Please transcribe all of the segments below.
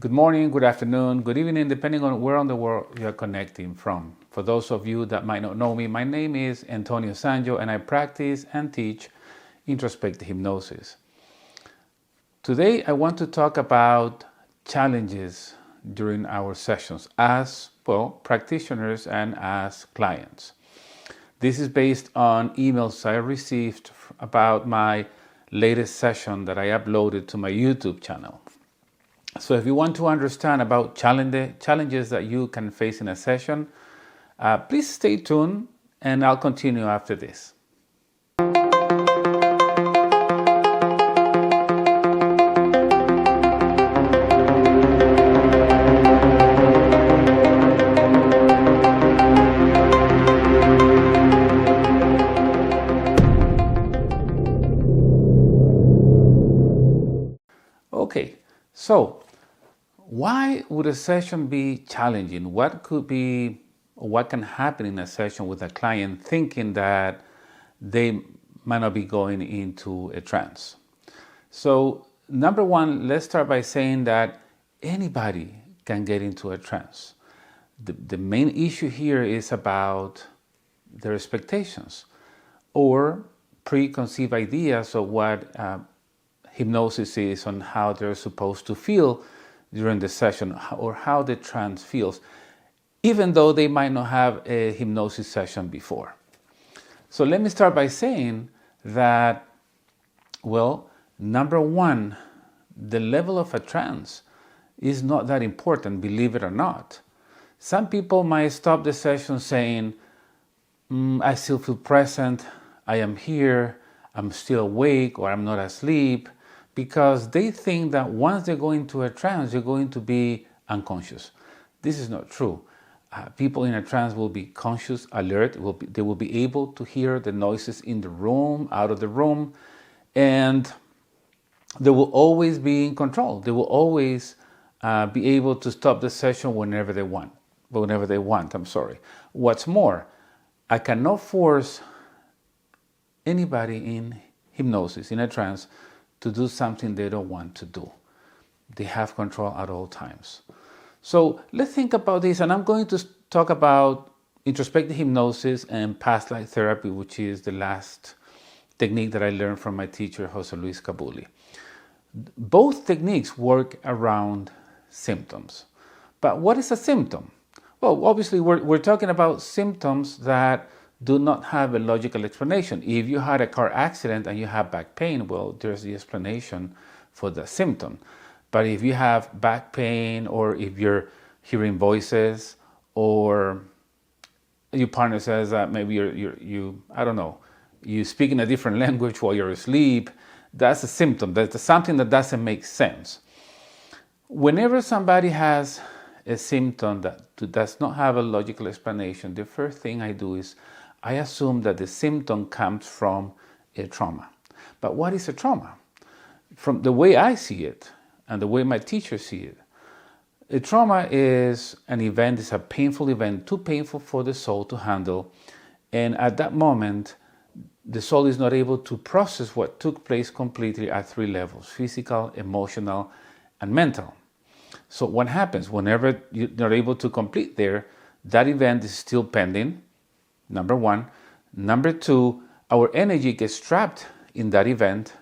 Good morning, good afternoon, good evening, depending on where on the world you're connecting from. For those of you that might not know me, my name is Antonio Sangio and I practice and teach Introspective Hypnosis. Today I want to talk about challenges during our sessions as, practitioners and as clients. This is based on emails I received about my latest session that I uploaded to my YouTube channel. So if you want to understand about challenges that you can face in a session, please stay tuned and I'll continue after this. Okay, so why would a session be challenging? What can happen in a session with a client thinking that they might not be going into a trance? So number one, let's start by saying that anybody can get into a trance. The main issue here is about their expectations or preconceived ideas of what hypnosis is, on how they're supposed to feel during the session or how the trance feels, even though they might not have a hypnosis session before. So let me start by saying that, number one, the level of a trance is not that important, believe it or not. Some people might stop the session saying, I still feel present, I am here, I'm still awake, or I'm not asleep, because they think that once they go into a trance, they're going to be unconscious. This is not true. People in a trance will be conscious, alert, they will be able to hear the noises in the room, out of the room, and they will always be in control. They will always be able to stop the session whenever they want. What's more, I cannot force anybody in hypnosis, in a trance, to do something they don't want to do. They have control at all times. So let's think about this, and I'm going to talk about introspective hypnosis and past life therapy, which is the last technique that I learned from my teacher, Jose Luis Cabuli. Both techniques work around symptoms. But what is a symptom? Well, obviously we're talking about symptoms that do not have a logical explanation. If you had a car accident and you have back pain, there's the explanation for the symptom. But if you have back pain, or if you're hearing voices, or your partner says that maybe you speak in a different language while you're asleep, that's a symptom. That's something that doesn't make sense. Whenever somebody has a symptom that does not have a logical explanation, the first thing I do is I assume that the symptom comes from a trauma. But what is a trauma? From the way I see it, and the way my teachers see it, a trauma is an event, it's a painful event, too painful for the soul to handle. And at that moment, the soul is not able to process what took place completely at three levels: physical, emotional, and mental. So what happens? Whenever you're not able to complete there, that event is still pending, number one. Number two, our energy gets trapped in that event.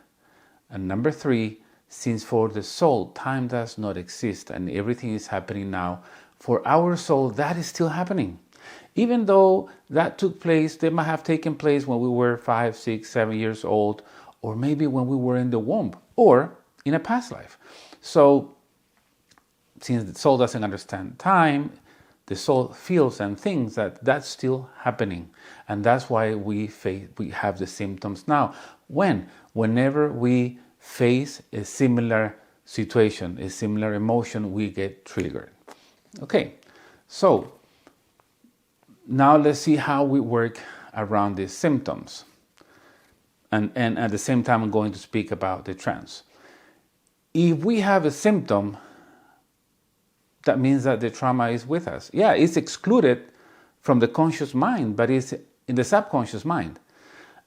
And number three, since for the soul, time does not exist and everything is happening now, for our soul, that is still happening. Even though that took place, they might have taken place when we were 5, 6, 7 years old, or maybe when we were in the womb, or in a past life. So, since the soul doesn't understand time, the soul feels and thinks that that's still happening. And that's why we have the symptoms now. Whenever we face a similar situation, a similar emotion, we get triggered. Okay, so now let's see how we work around these symptoms. And at the same time, I'm going to speak about the trance. If we have a symptom, that means that the trauma is with us. Yeah, it's excluded from the conscious mind, but it's in the subconscious mind,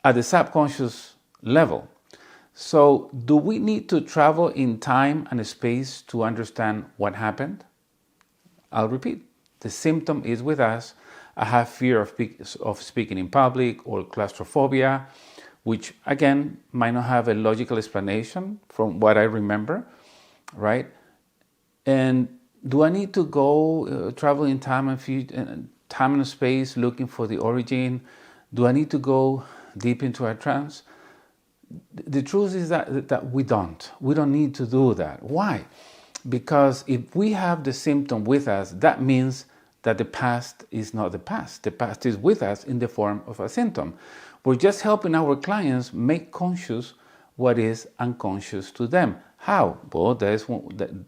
at the subconscious level. So, do we need to travel in time and space to understand what happened? I'll repeat. The symptom is with us. I have fear of speaking in public or claustrophobia, which again might not have a logical explanation from what I remember, right? And do I need to go travel in time and space looking for the origin? Do I need to go deep into a trance? The truth is that we don't. We don't need to do that. Why? Because if we have the symptom with us, that means that the past is not the past. The past is with us in the form of a symptom. We're just helping our clients make conscious what is unconscious to them. How? Well,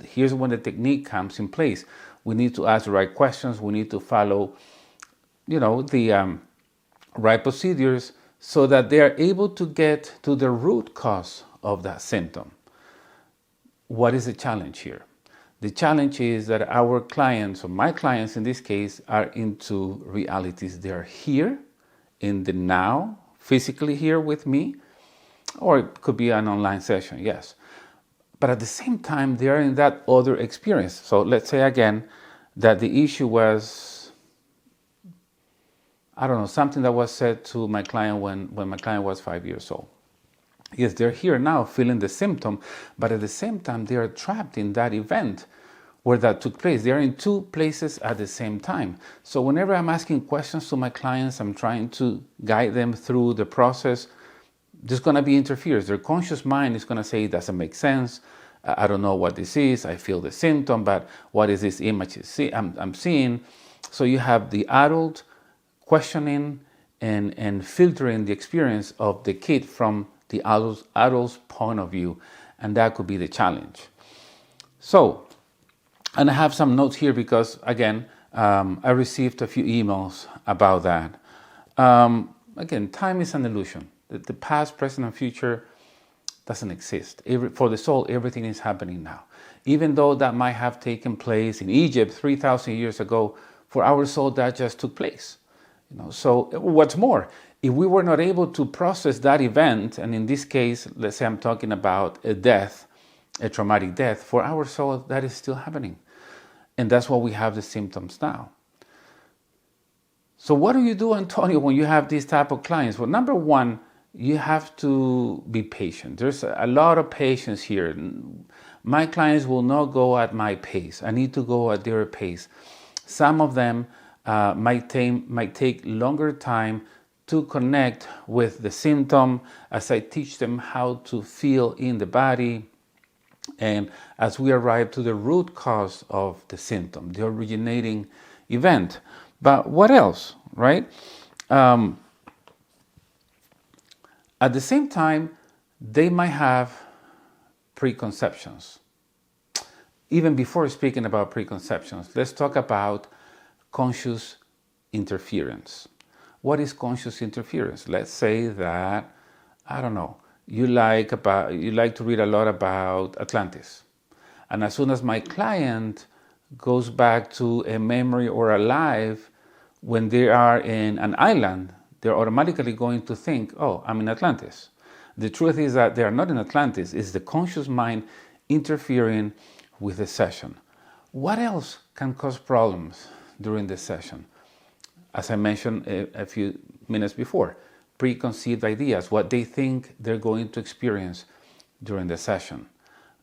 here's when the technique comes in place. We need to ask the right questions. We need to follow, the right procedures so that they are able to get to the root cause of that symptom. What is the challenge here? The challenge is that our clients, or my clients in this case, are into realities. They are here in the now, physically here with me, or it could be an online session, yes. But at the same time, they are in that other experience. So let's say again that the issue was, something that was said to my client when my client was 5 years old. Yes, they're here now feeling the symptom, but at the same time, they are trapped in that event where that took place. They are in two places at the same time. So whenever I'm asking questions to my clients, I'm trying to guide them through the process. There's going to be interference. Their conscious mind is going to say it doesn't make sense. I don't know what this is. I feel the symptom, but what is this image I'm seeing? So you have the adult questioning and filtering the experience of the kid from the adult's point of view, and that could be the challenge. So, and I have some notes here because, again, I received a few emails about that. Again, time is an illusion. The past, present, and future doesn't exist. For the soul, everything is happening now. Even though that might have taken place in Egypt 3,000 years ago, for our soul, that just took place. So what's more, if we were not able to process that event, and in this case, let's say I'm talking about a death, a traumatic death, for our soul, that is still happening. And that's why we have the symptoms now. So what do you do, Antonio, when you have these type of clients? Well, number one, you have to be patient. There's a lot of patience here. My clients will not go at my pace. I need to go at their pace. Some of them might take longer time to connect with the symptom as I teach them how to feel in the body, and as we arrive to the root cause of the symptom, the originating event. But what else, right? At the same time, they might have preconceptions. Even before speaking about preconceptions, let's talk about conscious interference. What is conscious interference? Let's say that, you like to read a lot about Atlantis. And as soon as my client goes back to a memory or a life when they are in an island, they're automatically going to think, oh, I'm in Atlantis. The truth is that they are not in Atlantis. It's the conscious mind interfering with the session. What else can cause problems during the session? As I mentioned a few minutes before, preconceived ideas, what they think they're going to experience during the session,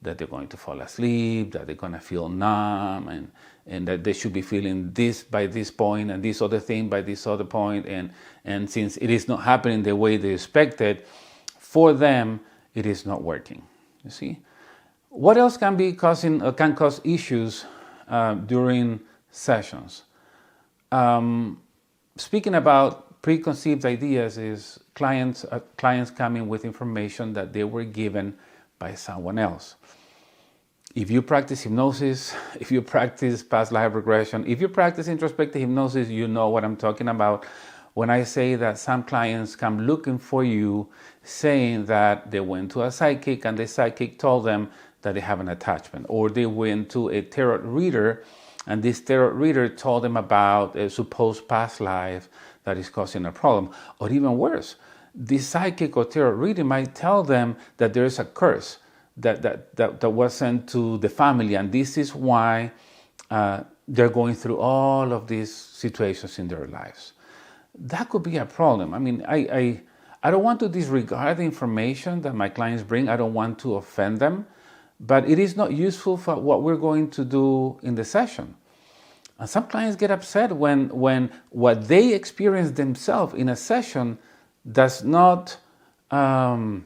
that they're going to fall asleep, that they're going to feel numb, and that they should be feeling this by this point and this other thing by this other point, and since it is not happening the way they expected, for them it is not working. You see, what else can cause issues during sessions? Speaking about preconceived ideas, is clients coming with information that they were given by someone else. If you practice hypnosis, if you practice past life regression, if you practice introspective hypnosis, you know what I'm talking about when I say that some clients come looking for you, saying that they went to a psychic and the psychic told them that they have an attachment, or they went to a tarot reader and this tarot reader told them about a supposed past life that is causing a problem. Or even worse, the psychic or tarot reading might tell them that there is a curse that was sent to the family, and this is why they're going through all of these situations in their lives. That could be a problem. I mean, I don't want to disregard the information that my clients bring. I don't want to offend them, but it is not useful for what we're going to do in the session. And some clients get upset when what they experience themselves in a session does not, how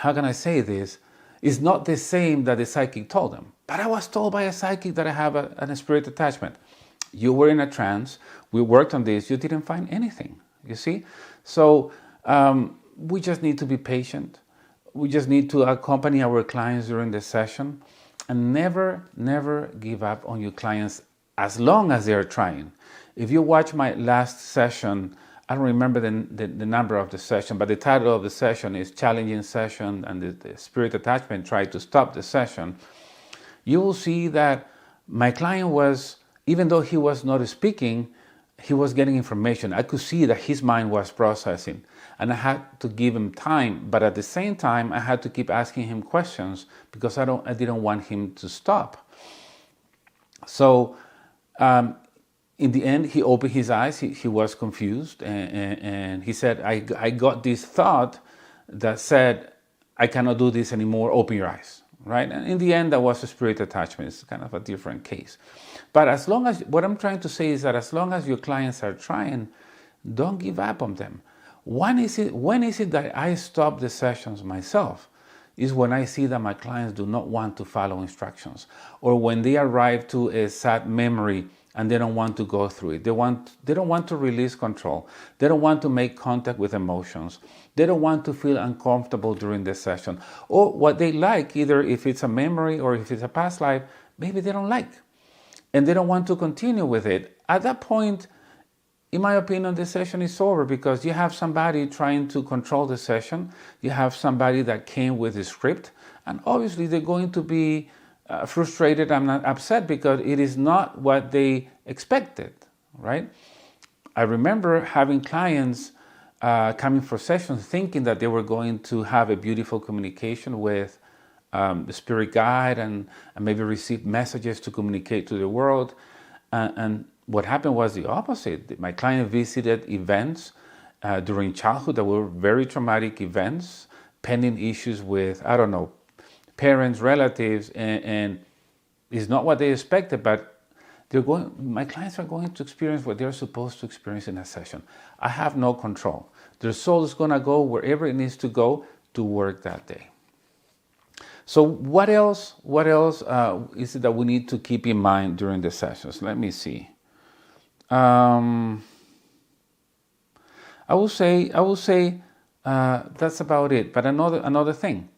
can I say this, is not the same that the psychic told them. But I was told by a psychic that I have a spirit attachment. You were in a trance, we worked on this, you didn't find anything, you see? So we just need to be patient. We just need to accompany our clients during the session, and never give up on your clients as long as they're trying. If you watch my last session, I don't remember the number of the session, but the title of the session is Challenging Session, and the spirit attachment tried to stop the session. You will see that my client was, even though he was not speaking, he was getting information. I could see that his mind was processing, and I had to give him time, but at the same time, I had to keep asking him questions because I didn't want him to stop. So in the end, he opened his eyes. He was confused, and he said, I got this thought that said, I cannot do this anymore, open your eyes, right? And in the end, that was a spirit attachment. It's kind of a different case. But as long as, what I'm trying to say is that as long as your clients are trying, don't give up on them. When is it that I stop the sessions myself? Is when I see that my clients do not want to follow instructions, or when they arrive to a sad memory and they don't want to go through it. They don't want to release control. They don't want to make contact with emotions. They don't want to feel uncomfortable during the session. Or what they like, either if it's a memory or if it's a past life, maybe they don't like, and they don't want to continue with it. At that point, in my opinion, the session is over, because you have somebody trying to control the session. You have somebody that came with a script, and obviously they're going to be frustrated and upset because it is not what they expected, right? I remember having clients coming for sessions thinking that they were going to have a beautiful communication with the spirit guide and maybe receive messages to communicate to the world. And what happened was the opposite. My client visited events during childhood that were very traumatic events, pending issues with, I don't know, parents, relatives, and it's not what they expected, but my clients are going to experience what they're supposed to experience in a session. I have no control. Their soul is going to go wherever it needs to go to work that day. So what else is it that we need to keep in mind during the sessions? Let me see. I will say that's about it. But another thing,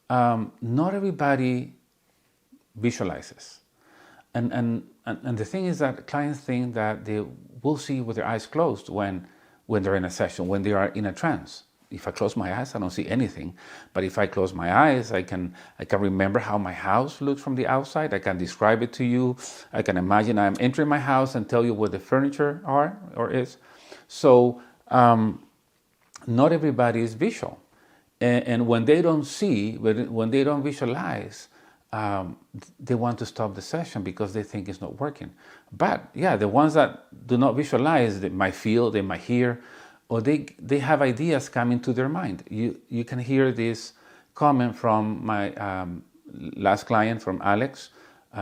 not everybody visualizes, and the thing is that clients think that they will see with their eyes closed when they're in a session, when they are in a trance. If I close my eyes, I don't see anything. But if I close my eyes, I can remember how my house looks from the outside. I can describe it to you. I can imagine I'm entering my house and tell you where the furniture are or is. So not everybody is visual. And when they don't see, when they don't visualize, they want to stop the session because they think it's not working. But yeah, the ones that do not visualize, they might feel, they might hear, or they have ideas coming to their mind. You can hear this comment from my last client, from Alex,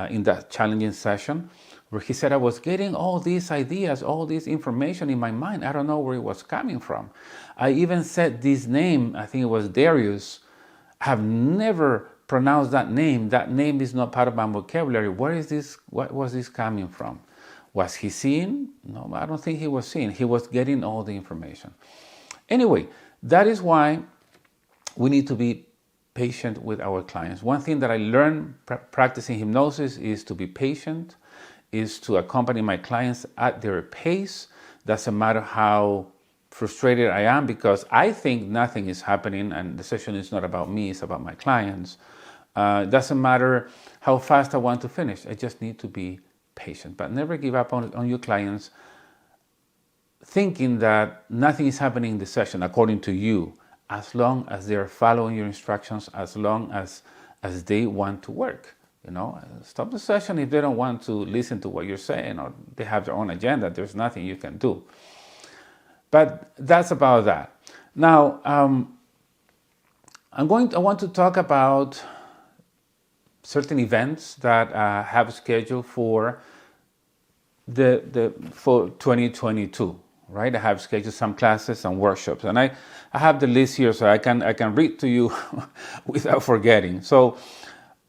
in that challenging session, where he said, I was getting all these ideas, all this information in my mind. I don't know where it was coming from. I even said this name, I think it was Darius. I have never pronounced that name. That name is not part of my vocabulary. Where is this? What was this coming from? Was he seeing? No, I don't think he was seeing. He was getting all the information. Anyway, that is why we need to be patient with our clients. One thing that I learned practicing hypnosis is to be patient, is to accompany my clients at their pace. Doesn't matter how frustrated I am, because I think nothing is happening and the session is not about me, it's about my clients. Doesn't matter how fast I want to finish. I just need to be patient, but never give up on your clients. thinking that nothing is happening in the session according to you, as long as they're following your instructions, as long as they want to work. Stop the session if they don't want to listen to what you're saying, or they have their own agenda. There's nothing you can do. But that's about that. Now, I want to talk about certain events that I have scheduled for for 2022. Right, I have scheduled some classes and workshops, and I have the list here so I can read to you without forgetting. So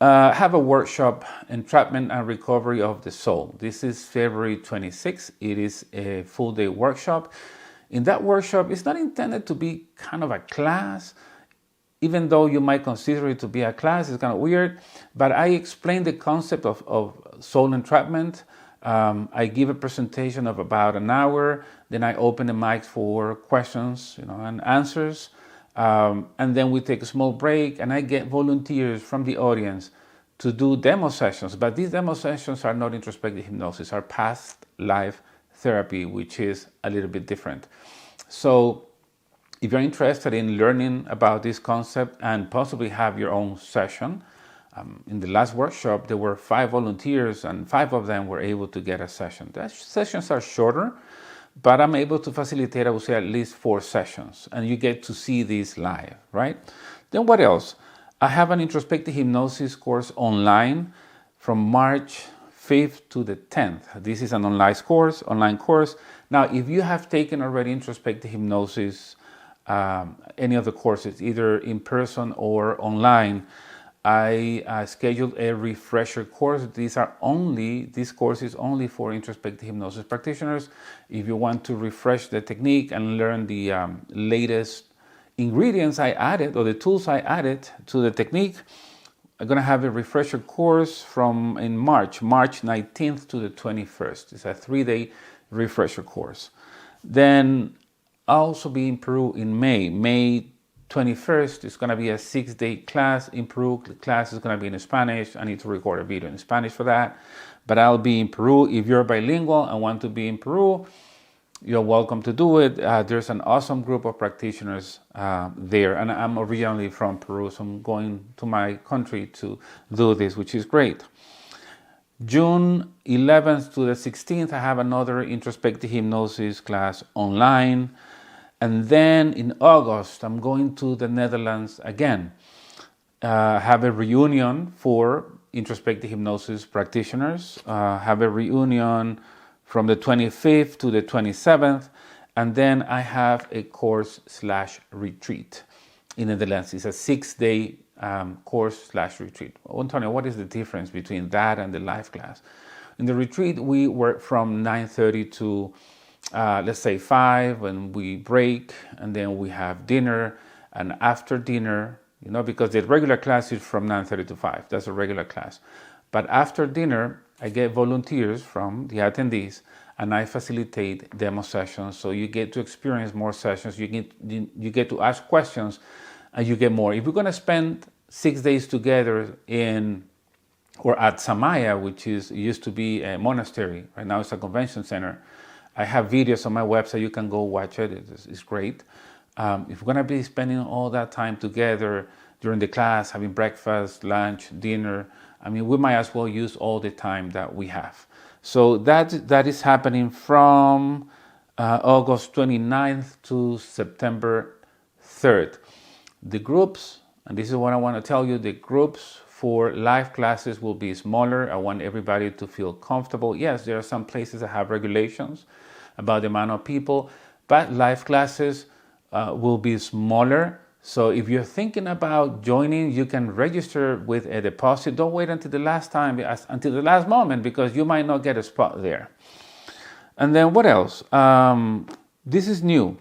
I have a workshop, Entrapment and Recovery of the Soul. This is February 26th. It is a full-day workshop. In that workshop, it's not intended to be kind of a class, even though you might consider it to be a class. It's kind of weird, but I explain the concept of soul entrapment. I give a presentation of about an hour, then I open the mic for questions, and answers, and then we take a small break, and I get volunteers from the audience to do demo sessions. But these demo sessions are not introspective hypnosis, are past life therapy, which is a little bit different. So if you're interested in learning about this concept and possibly have your own session, in the last workshop, there were 5 volunteers, and 5 of them were able to get a session. The sessions are shorter, but I'm able to facilitate, I would say, at least 4 sessions, and you get to see these live, right? Then what else? I have an introspective hypnosis course online from March 5th to the 10th. This is an online course. Now, if you have taken already introspective hypnosis, any of the courses, either in person or online, I scheduled a refresher course. This course is only for introspective hypnosis practitioners. If you want to refresh the technique and learn the latest ingredients I added, or the tools I added to the technique, I'm going to have a refresher course in March 19th to the 21st. It's a 3-day refresher course. Then I'll also be in Peru in May 21st. It's going to be a 6-day class in Peru. The class is going to be in Spanish. I need to record a video in Spanish for that. But I'll be in Peru. If you're bilingual and want to be in Peru, you're welcome to do it. There's an awesome group of practitioners there. And I'm originally from Peru, so I'm going to my country to do this, which is great. June 11th to the 16th, I have another introspective hypnosis class online. And then in August, I'm going to the Netherlands again. Have a reunion for introspective hypnosis practitioners. Have a reunion from the 25th to the 27th. And then I have a course/retreat in the Netherlands. It's a 6-day course/retreat. Antonio, what is the difference between that and the live class? In the retreat, we work from 9:30 to let's say 5, and we break, and then we have dinner. And after dinner, because the regular class is from 9:30 to 5, that's a regular class. But after dinner, I get volunteers from the attendees, and I facilitate demo sessions. So you get to experience more sessions, you get to ask questions, and you get more. If we're going to spend 6 days together at Samaya, which used to be a monastery, right now it's a convention center. I have videos on my website. You can go watch it. It's great. If we're going to be spending all that time together during the class, having breakfast, lunch, dinner, we might as well use all the time that we have. So that is happening from August 29th to September 3rd. The groups, and this is what I want to tell you, the groups for live classes will be smaller. I want everybody to feel comfortable. Yes, there are some places that have regulations about the amount of people, but live classes will be smaller. So if you're thinking about joining, you can register with a deposit. Don't wait until the last moment, because you might not get a spot there. And then what else? This is new.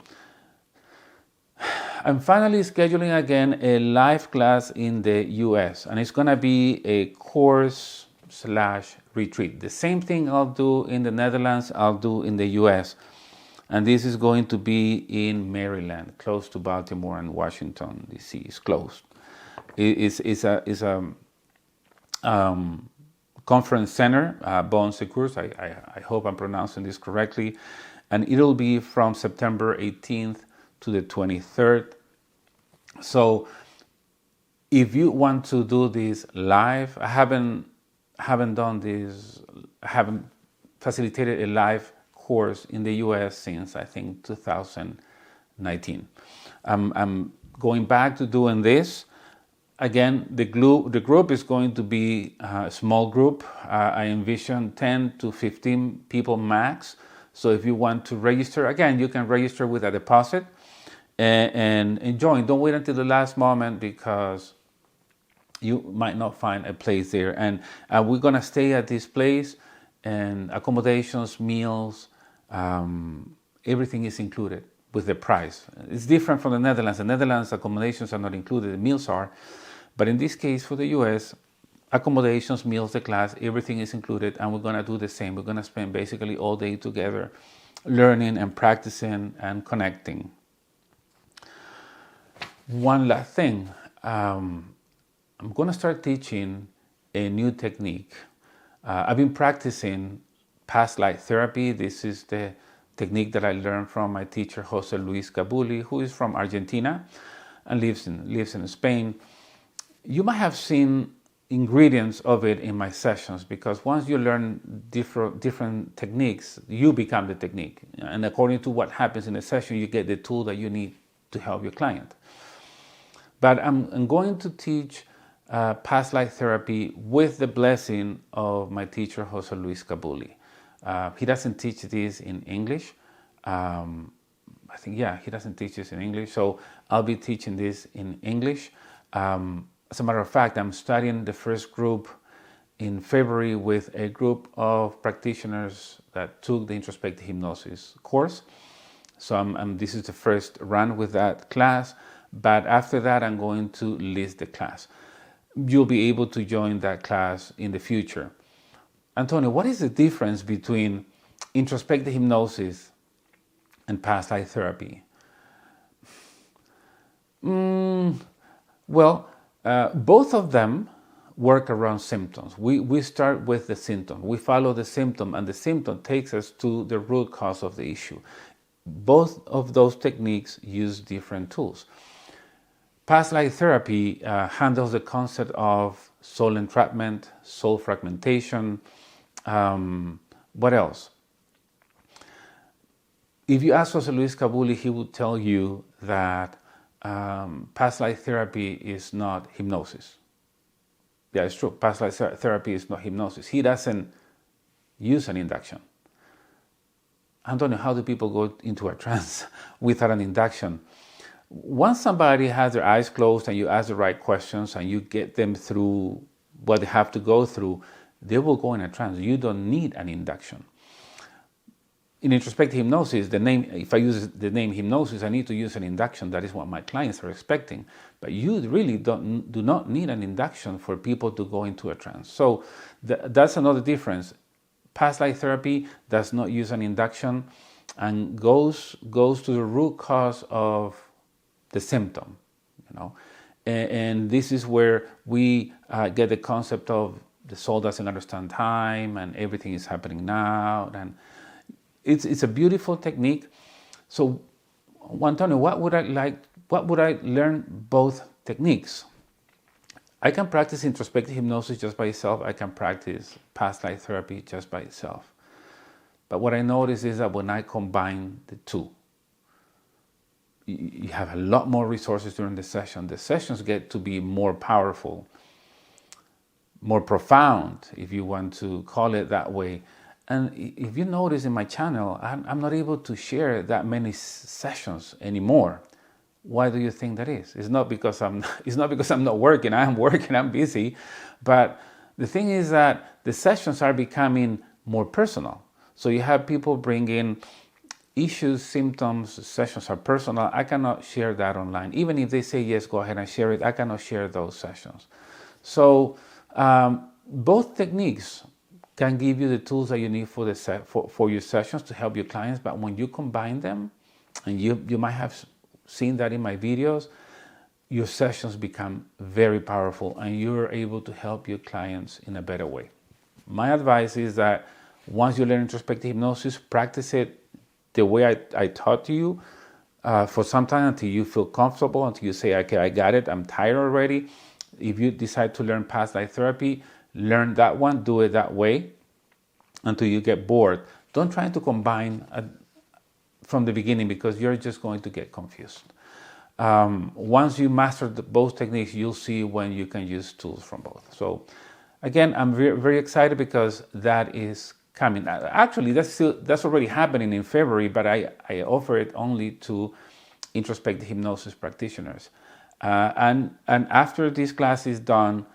I'm finally scheduling again a live class in the US, and it's going to be a course/retreat. The same thing I'll do in the Netherlands, I'll do in the US. And this is going to be in Maryland, close to Baltimore and Washington, D.C. It's close. It's a conference center, Bon Secours. I hope I'm pronouncing this correctly. and it'll be from September 18th to the 23rd. So if you want to do this live, I haven't done this, I haven't facilitated a live course in the US since I think 2019. I'm going back to doing this. Again, the group is going to be a small group. I envision 10 to 15 people max. So if you want to register, again, you can register with a deposit and join. Don't wait until the last moment, because you might not find a place there. And we're going to stay at this place, and accommodations, meals, everything is included with the price. It's different from the Netherlands. The Netherlands, accommodations are not included, the meals are. But in this case, for the US, accommodations, meals, the class, everything is included, and we're going to do the same. We're going to spend basically all day together learning and practicing and connecting. One last thing. I'm going to start teaching a new technique. I've been practicing past life therapy. This is the technique that I learned from my teacher, Jose Luis Cabuli, who is from Argentina and lives in Spain. You might have seen ingredients of it in my sessions, because once you learn different techniques, you become the technique. And according to what happens in a session, you get the tool that you need to help your client. But I'm going to teach past life therapy with the blessing of my teacher, Jose Luis Cabuli. He doesn't teach this in English. I think, he doesn't teach this in English. So I'll be teaching this in English. As a matter of fact, I'm studying the first group in February with a group of practitioners that took the Introspective Hypnosis course. So this is the first run with that class. But after that, I'm going to list the class. You'll be able to join that class in the future. Antonio, what is the difference between introspective hypnosis and past life therapy? Both of them work around symptoms. We start with the symptom. We follow the symptom, and the symptom takes us to the root cause of the issue. Both of those techniques use different tools. Past life therapy handles the concept of soul entrapment, soul fragmentation. What else? If you ask Jose Luis Cabuli, he would tell you that past life therapy is not hypnosis. Yeah, it's true. Past life therapy is not hypnosis. He doesn't use an induction. Antonio, how do people go into a trance without an induction? Once somebody has their eyes closed and you ask the right questions and you get them through what they have to go through, they will go in a trance. You don't need an induction. In introspective hypnosis, if I use the name hypnosis, I need to use an induction. That is what my clients are expecting. But you really do not need an induction for people to go into a trance. So that's another difference. Past life therapy does not use an induction and goes to the root cause of the symptom. And this is where we get the concept of the soul doesn't understand time and everything is happening now. And it's a beautiful technique. So, Antonio, what would I learn both techniques? I can practice introspective hypnosis just by itself. I can practice past life therapy just by itself. But what I notice is that when I combine the two, you have a lot more resources during the session. The sessions get to be more powerful, more profound, if you want to call it that way. And if you notice in my channel, I'm not able to share that many sessions anymore. Why do you think that is? It's not because I'm not working. I am working. I'm busy. But the thing is that the sessions are becoming more personal. So you have people bring in issues, symptoms. Sessions are personal. I cannot share that online. Even if they say yes, go ahead and share it, I cannot share those sessions. So both techniques can give you the tools that you need for your sessions to help your clients. But when you combine them, and you might have seen that in my videos, your sessions become very powerful and you're able to help your clients in a better way. My advice is that once you learn introspective hypnosis, practice it the way I taught to you for some time until you feel comfortable, until you say, okay, I got it, I'm tired already. If you decide to learn past life therapy, learn that one, do it that way until you get bored. Don't try to combine from the beginning, because you're just going to get confused. Once you master both techniques, you'll see when you can use tools from both. So again, I'm very, very excited because that is coming. Actually, that's already happening in February, but I offer it only to introspective hypnosis practitioners. And after this class is done,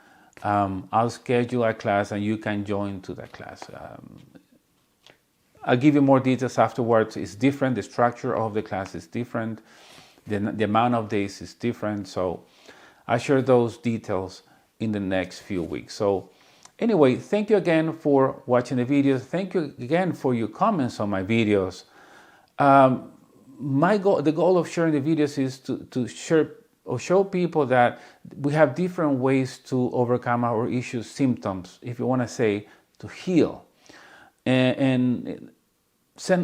I'll schedule a class and you can join to that class. I'll give you more details afterwards. It's different. The structure of the class is different. The amount of days is different. So I'll share those details in the next few weeks. So anyway, thank you again for watching the videos. Thank you again for your comments on my videos. The goal of sharing the videos is to share or show people that we have different ways to overcome our issues, symptoms, if you want to say, to heal. And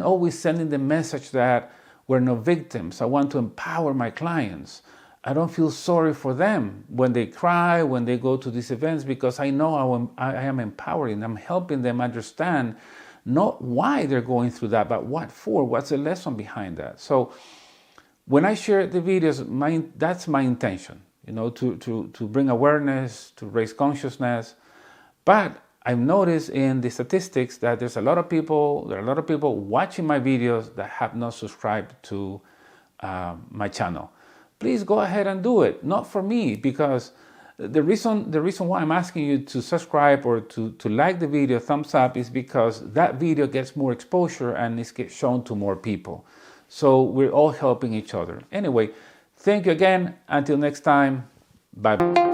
always sending the message that we're no victims. I want to empower my clients. I don't feel sorry for them when they cry, when they go to these events, because I know I am empowering. I'm helping them understand not why they're going through that, but what for, what's the lesson behind that. So when I share the videos, that's my intention, to bring awareness, to raise consciousness. But I've noticed in the statistics that there are a lot of people watching my videos that have not subscribed to my channel. Please go ahead and do it. Not for me, because the reason why I'm asking you to subscribe or to like the video, thumbs up, is because that video gets more exposure and it gets shown to more people. So we're all helping each other. Anyway, thank you again. Until next time, bye.